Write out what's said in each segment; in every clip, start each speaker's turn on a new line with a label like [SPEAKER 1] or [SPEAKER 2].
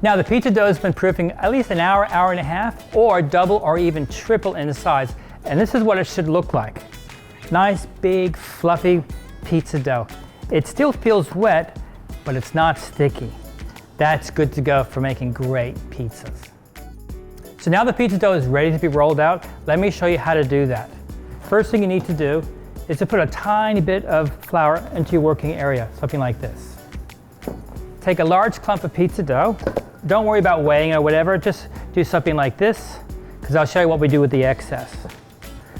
[SPEAKER 1] Now the pizza dough has been proofing at least an hour, hour and a half, or double or even triple in size. And this is what it should look like. Nice, big, fluffy pizza dough. It still feels wet, but it's not sticky. That's good to go for making great pizzas. So now the pizza dough is ready to be rolled out. Let me show you how to do that. First thing you need to do is to put a tiny bit of flour into your working area, something like this. Take a large clump of pizza dough. Don't worry about weighing it or whatever, just do something like this, because I'll show you what we do with the excess.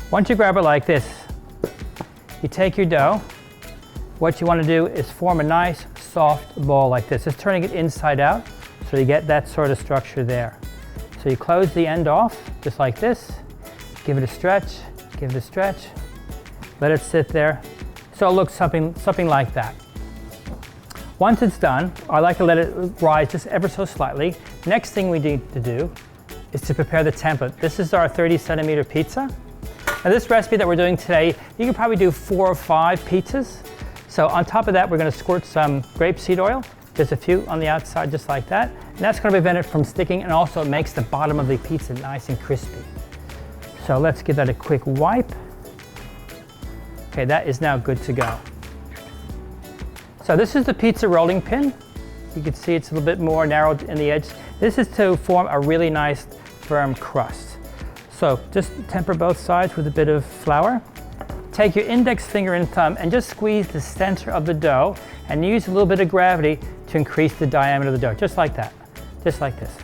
[SPEAKER 1] Once you grab it like this, you take your dough. What you want to do is form a nice soft ball like this, just turning it inside out so you get that sort of structure there. So you close the end off just like this, give it a stretch, give it a stretch, let it sit there. So it looks something like that. Once it's done, I like to let it rise just ever so slightly. Next thing we need to do is to prepare the template. This is our 30-centimeter pizza. Now this recipe that we're doing today, you can probably do 4 or 5 pizzas. So on top of that, we're going to squirt some grapeseed oil, just a few on the outside, just like that. And that's going to prevent it from sticking, and also it makes the bottom of the pizza nice and crispy. So let's give that a quick wipe. Okay, that is now good to go. So this is the pizza rolling pin. You can see it's a little bit more narrowed in the edge. This is to form a really nice firm crust. So just temper both sides with a bit of flour. Take your index finger and thumb and just squeeze the center of the dough and use a little bit of gravity to increase the diameter of the dough, just like that, just like this.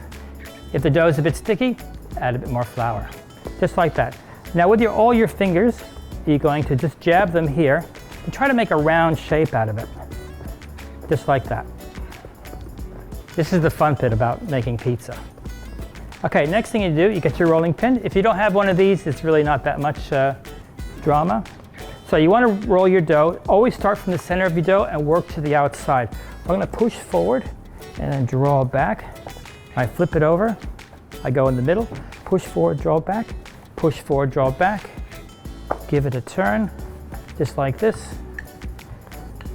[SPEAKER 1] If the dough is a bit sticky, add a bit more flour, just like that. Now with all your fingers, you're going to just jab them here and try to make a round shape out of it, just like that. This is the fun bit about making pizza. Okay, next thing you do, you get your rolling pin. If you don't have one of these, it's really not that much drama. So you want to roll your dough. Always start from the center of your dough and work to the outside. I'm going to push forward and then draw back. I flip it over. I go in the middle. Push forward, draw back. Push forward, draw back. Give it a turn, just like this.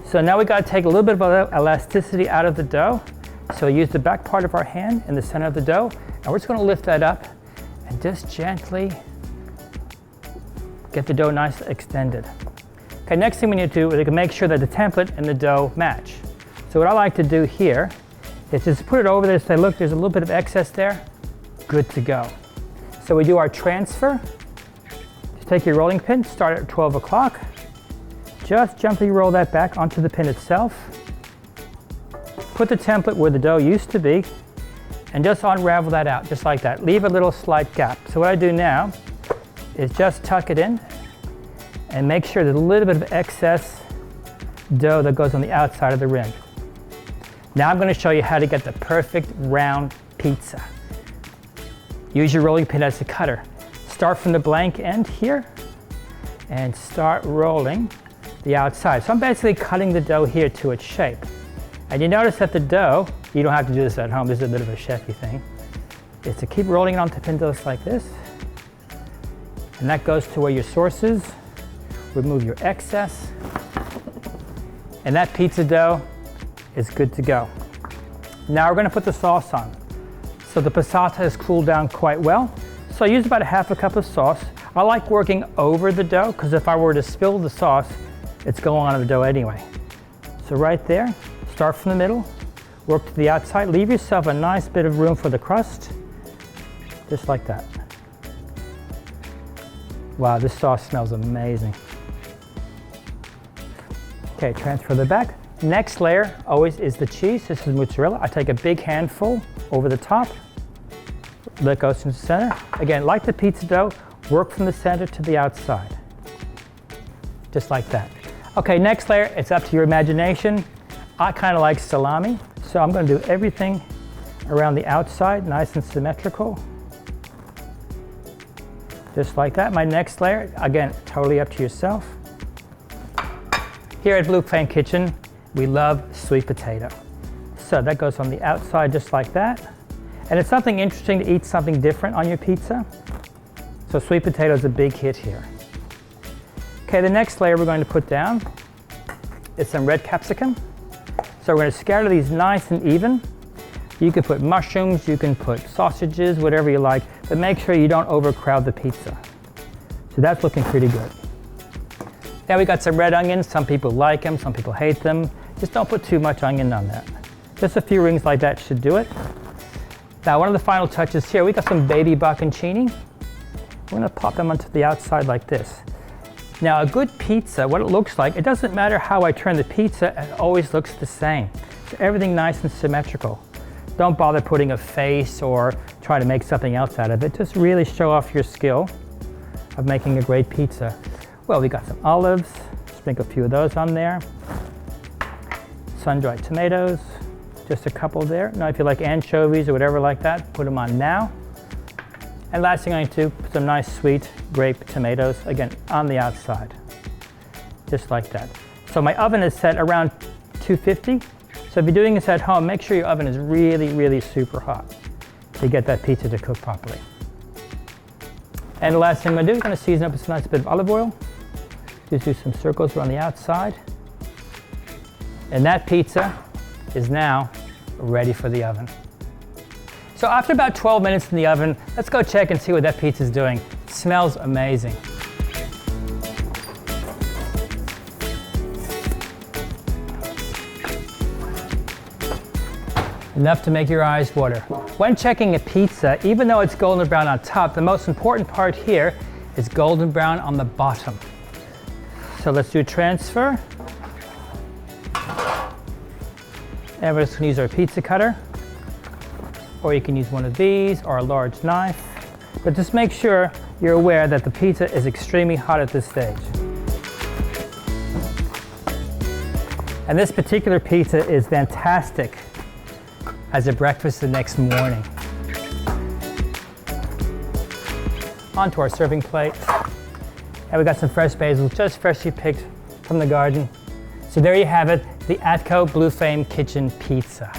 [SPEAKER 1] So now we got to take a little bit of elasticity out of the dough. So use the back part of our hand in the center of the dough, and we're just going to lift that up and just gently get the dough nice extended. Okay, next thing we need to do is make sure that the template and the dough match. So what I like to do here is just put it over there and say, look, there's a little bit of excess there. Good to go. So we do our transfer. Just take your rolling pin, start at 12 o'clock. Just gently roll that back onto the pin itself. Put the template where the dough used to be and just unravel that out, just like that. Leave a little slight gap. So what I do now is just tuck it in and make sure there's a little bit of excess dough that goes on the outside of the rim. Now I'm going to show you how to get the perfect round pizza. Use your rolling pin as a cutter. Start from the blank end here and start rolling the outside. So I'm basically cutting the dough here to its shape. And you notice that the dough, you don't have to do this at home, this is a bit of a chefy thing, is to keep rolling it onto pin doughs like this. And that goes to where your source is. Remove your excess. And that pizza dough is good to go. Now we're going to put the sauce on. So the passata has cooled down quite well. So I use about 1/2 cup of sauce. I like working over the dough because if I were to spill the sauce, it's going on the dough anyway. So right there, start from the middle, work to the outside. Leave yourself a nice bit of room for the crust, just like that. Wow, this sauce smells amazing. Okay, transfer the back. Next layer always is the cheese. This is mozzarella. I take a big handful over the top. That goes to the center. Again, like the pizza dough, work from the center to the outside. Just like that. Okay, next layer, it's up to your imagination. I kind of like salami, so I'm going to do everything around the outside, nice and symmetrical. Just like that. My next layer, again, totally up to yourself. Here at Blue Flame Kitchen, we love sweet potato. So that goes on the outside just like that. And it's something interesting to eat something different on your pizza. So sweet potato is a big hit here. Okay, the next layer we're going to put down is some red capsicum. So we're going to scatter these nice and even. You can put mushrooms, you can put sausages, whatever you like, but make sure you don't overcrowd the pizza. So that's looking pretty good. Now we got some red onions. Some people like them, some people hate them. Just don't put too much onion on that. Just a few rings like that should do it. Now one of the final touches here, we got some baby bocconcini. We're gonna pop them onto the outside like this. Now a good pizza, what it looks like, it doesn't matter how I turn the pizza, it always looks the same. So everything nice and symmetrical. Don't bother putting a face or try to make something else out of it. Just really show off your skill of making a great pizza. Well, we got some olives, sprinkle a few of those on there. Sun-dried tomatoes, just a couple there. Now if you like anchovies or whatever like that, put them on now. And last thing I'm going to do, put some nice sweet grape tomatoes, again, on the outside. Just like that. So my oven is set around 250. So if you're doing this at home, make sure your oven is really, really super hot to get that pizza to cook properly. And the last thing I'm going to do is going to season up with a nice bit of olive oil. Just do some circles around the outside. And that pizza is now ready for the oven. So after about 12 minutes in the oven, let's go check and see what that pizza is doing. It smells amazing. Enough to make your eyes water. When checking a pizza, even though it's golden brown on top, the most important part here is golden brown on the bottom. So let's do transfer. And we're just going to use our pizza cutter. Or you can use one of these or a large knife. But just make sure you're aware that the pizza is extremely hot at this stage. And this particular pizza is fantastic as a breakfast the next morning. Onto our serving plate. And we got some fresh basil, just freshly picked from the garden. So there you have it, the ATCO Blue Flame Kitchen Pizza.